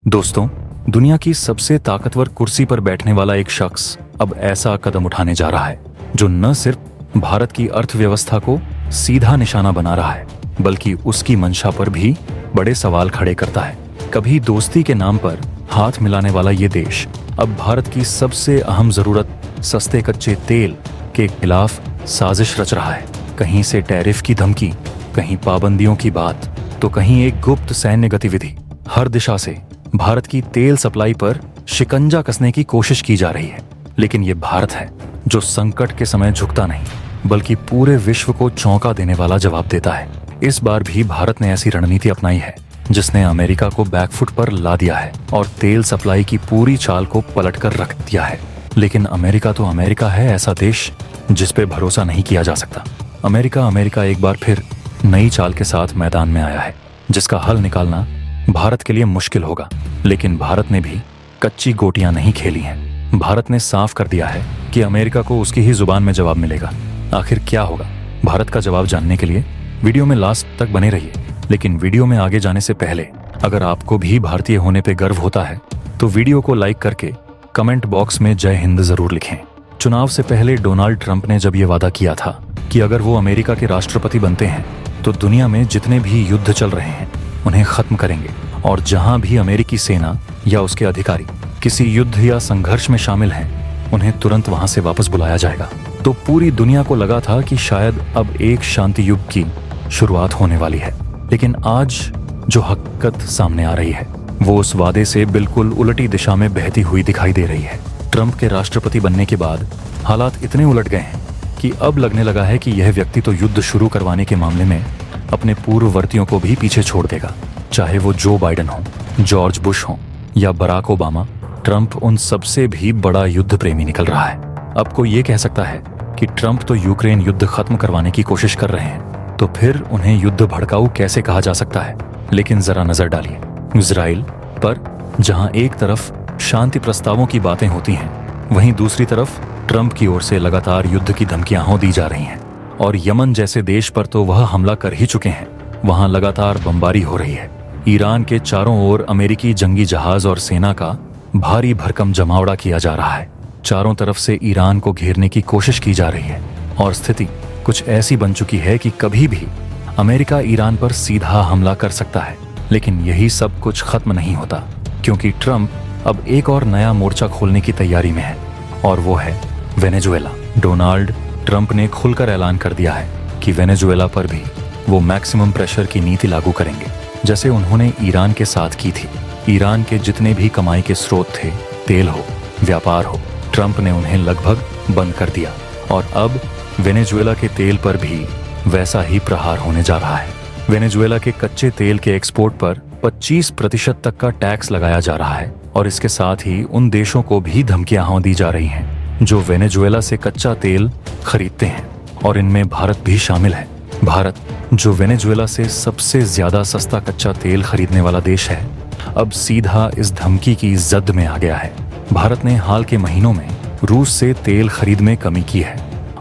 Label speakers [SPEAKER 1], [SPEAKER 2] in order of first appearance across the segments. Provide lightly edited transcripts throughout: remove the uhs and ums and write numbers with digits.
[SPEAKER 1] दोस्तों, दुनिया की सबसे ताकतवर कुर्सी पर बैठने वाला एक शख्स अब ऐसा कदम उठाने जा रहा है जो न सिर्फ भारत की अर्थव्यवस्था को सीधा निशाना बना रहा है, बल्कि उसकी मंशा पर भी बड़े सवाल खड़े करता है। कभी दोस्ती के नाम पर हाथ मिलाने वाला ये देश अब भारत की सबसे अहम जरूरत सस्ते कच्चे तेल के खिलाफ साजिश रच रहा है। कहीं से टैरिफ की धमकी, कहीं पाबंदियों की बात, तो कहीं एक गुप्त सैन्य गतिविधि। हर दिशा से भारत की तेल सप्लाई पर शिकंजा कसने की कोशिश की जा रही है। लेकिन ये भारत है जो संकट के समय झुकता नहीं, बल्कि पूरे विश्व को चौंका देने वाला जवाब देता है। इस बार भी भारत ने ऐसी रणनीति अपनाई है जिसने अमेरिका को बैकफुट पर ला दिया है और तेल सप्लाई की पूरी चाल को पलटकर रख दिया है। लेकिन अमेरिका तो अमेरिका है, ऐसा देश जिस पे भरोसा नहीं किया जा सकता। अमेरिका एक बार फिर नई चाल के साथ मैदान में आया है, जिसका हल निकालना भारत के लिए मुश्किल होगा। लेकिन भारत ने भी कच्ची गोटियां नहीं खेली हैं। भारत ने साफ कर दिया है कि अमेरिका को उसकी ही जुबान में जवाब मिलेगा। आखिर क्या होगा? भारत का जवाब जानने के लिए वीडियो में लास्ट तक बने रहिए। लेकिन वीडियो में आगे जाने से पहले अगर आपको भी भारतीय होने पे गर्व होता है तो वीडियो को लाइक करके कमेंट बॉक्स में जय हिंद जरूर लिखें। चुनाव से पहले डोनाल्ड ट्रंप ने जब ये वादा किया था कि अगर वो अमेरिका के राष्ट्रपति बनते हैं तो दुनिया में जितने भी युद्ध चल रहे हैं उन्हें खत्म करेंगे, और जहां भी अमेरिकी सेना या उसके अधिकारी किसी युद्ध या संघर्ष में शामिल हैं उन्हें तुरंत वहां से वापस बुलाया जाएगा। तो पूरी दुनिया को लगा था कि शायद अब एक शांति युग की शुरुआत होने वाली है। लेकिन आज जो हकीकत सामने आ रही है वो उस वादे से बिल्कुल उलटी दिशा में बहती हुई दिखाई दे रही है। ट्रंप के राष्ट्रपति बनने के बाद हालात इतने उलट गए हैं कि अब लगने लगा है कि यह व्यक्ति तो युद्ध शुरू करवाने के मामले में अपने पूर्ववर्तियों को भी पीछे छोड़ देगा। चाहे वो जो बाइडेन हो, जॉर्ज बुश हो या बराक ओबामा, ट्रंप उन सबसे भी बड़ा युद्ध प्रेमी निकल रहा है। अब कोई ये कह सकता है कि ट्रंप तो यूक्रेन युद्ध खत्म करवाने की कोशिश कर रहे हैं, तो फिर उन्हें युद्ध भड़काऊ कैसे कहा जा सकता है? लेकिन जरा नजर डालिए इजराइल पर, जहां एक तरफ शांति प्रस्तावों की बातें होती हैं, वहीं दूसरी तरफ ट्रंप की ओर से लगातार युद्ध की धमकियां दी जा रही हैं। और यमन जैसे देश पर तो वह हमला कर ही चुके हैं, वहां लगातार बमबारी हो रही है। ईरान के चारों ओर अमेरिकी जंगी जहाज और सेना का भारी भरकम जमावड़ा किया जा रहा है। चारों तरफ से ईरान को घेरने की कोशिश की जा रही है और स्थिति कुछ ऐसी बन चुकी है कि कभी भी अमेरिका ईरान पर सीधा हमला कर सकता है। लेकिन यही सब कुछ खत्म नहीं होता, क्योंकि ट्रंप अब एक और नया मोर्चा खोलने की तैयारी में है, और वो है वेनेजुएला। डोनाल्ड ट्रंप ने खुलकर ऐलान कर दिया है कि वेनेजुएला पर भी वो मैक्सिमम प्रेशर की नीति लागू करेंगे, जैसे उन्होंने ईरान के साथ की थी। ईरान के जितने भी कमाई के स्रोत थे, तेल हो, व्यापार हो, ट्रंप ने उन्हें लगभग बंद कर दिया। और अब वेनेजुएला के तेल पर भी वैसा ही प्रहार होने जा रहा है। वेनेजुएला के कच्चे तेल के एक्सपोर्ट पर 25% तक का टैक्स लगाया जा रहा है, और इसके साथ ही उन देशों को भी धमकियां दी जा रही हैं जो वेनेजुएला से कच्चा तेल खरीदते हैं, और इनमें भारत भी शामिल है। भारत, जो वेनेजुएला से सबसे ज्यादा सस्ता कच्चा तेल खरीदने वाला देश है, अब सीधा इस धमकी की जद में आ गया है। भारत ने हाल के महीनों में रूस से तेल खरीद में कमी की है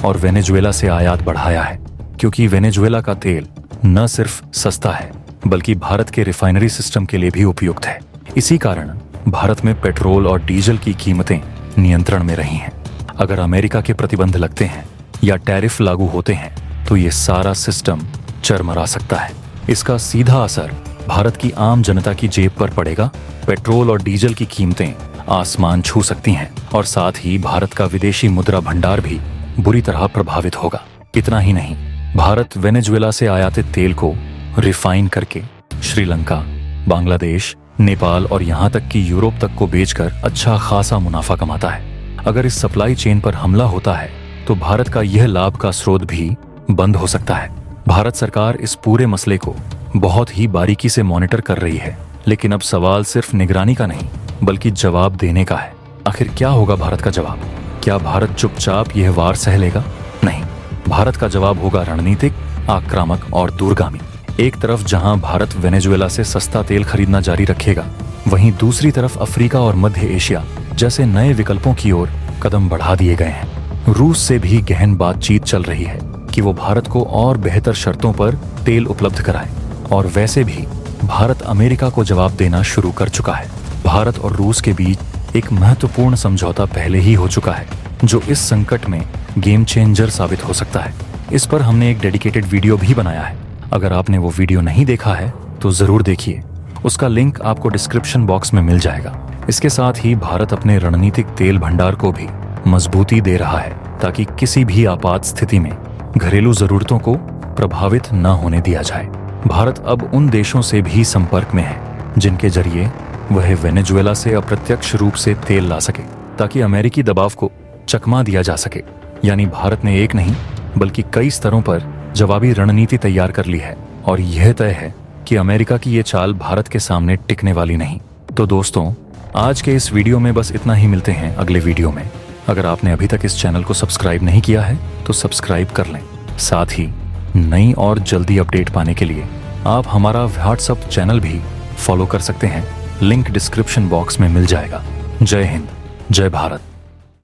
[SPEAKER 1] और वेनेजुएला से आयात बढ़ाया है, क्योंकि वेनेजुएला का तेल न सिर्फ सस्ता है बल्कि भारत के रिफाइनरी सिस्टम के लिए भी उपयुक्त है। इसी कारण भारत में पेट्रोल और डीजल की कीमतें नियंत्रण में रही हैं। अगर अमेरिका के प्रतिबंध लगते हैं या टैरिफ लागू होते हैं तो ये सारा सिस्टम चरमरा सकता है। इसका सीधा असर भारत की आम जनता की जेब पर पड़ेगा। पेट्रोल और डीजल की कीमतें आसमान छू सकती हैं, और साथ ही भारत का विदेशी मुद्रा भंडार भी बुरी तरह प्रभावित होगा। इतना ही नहीं, भारत वेनेजुएला से आयातित तेल को रिफाइन करके श्रीलंका, बांग्लादेश, नेपाल और यहाँ तक कि यूरोप तक को बेचकर अच्छा खासा मुनाफा कमाता है। अगर इस सप्लाई चेन पर हमला होता है तो भारत का यह लाभ का स्रोत भी बंद हो सकता है। भारत सरकार इस पूरे मसले को बहुत ही बारीकी से मॉनिटर कर रही है, लेकिन अब सवाल सिर्फ निगरानी का नहीं बल्कि जवाब देने का है। आखिर क्या होगा भारत का जवाब? क्या भारत चुपचाप यह वार सह लेगा? नहीं, भारत का जवाब होगा रणनीतिक, आक्रामक और दूरगामी। एक तरफ जहां भारत वेनेजुएला से सस्ता तेल खरीदना जारी रखेगा, वहीं दूसरी तरफ अफ्रीका और मध्य एशिया जैसे नए विकल्पों की ओर कदम बढ़ा दिए गए हैं। रूस से भी गहन बातचीत चल रही है कि वो भारत को और बेहतर शर्तों पर तेल उपलब्ध कराए, और वैसे भी भारत अमेरिका को जवाब देना शुरू कर चुका है। भारत और रूस के बीच एक महत्वपूर्ण समझौता पहले ही हो चुका है, जो इस संकट में गेम चेंजर साबित हो सकता है। इस पर हमने एक डेडिकेटेड वीडियो भी बनाया है। अगर आपने वो वीडियो नहीं देखा है तो जरूर देखिए, उसका लिंक आपको डिस्क्रिप्शन बॉक्स में मिल जाएगा। इसके साथ ही भारत अपने रणनीतिक तेल भंडार को भी मजबूती दे रहा है, ताकि किसी भी आपात स्थिति में घरेलू जरूरतों को प्रभावित न होने दिया जाए। भारत अब उन देशों से भी संपर्क में है जिनके जरिए वह वेनेजुएला से अप्रत्यक्ष रूप से तेल ला सके, ताकि अमेरिकी दबाव को चकमा दिया जा सके। यानी भारत ने एक नहीं बल्कि कई स्तरों पर जवाबी रणनीति तैयार कर ली है, और यह तय है कि अमेरिका की ये चाल भारत के सामने टिकने वाली नहीं। तो दोस्तों, आज के इस वीडियो में बस इतना ही। मिलते हैं अगले वीडियो में। अगर आपने अभी तक इस चैनल को सब्सक्राइब नहीं किया है तो सब्सक्राइब कर लें। साथ ही नई और जल्दी अपडेट पाने के लिए आप हमारा व्हाट्सएप चैनल भी फॉलो कर सकते हैं। लिंक डिस्क्रिप्शन बॉक्स में मिल जाएगा। जय हिंद, जय भारत।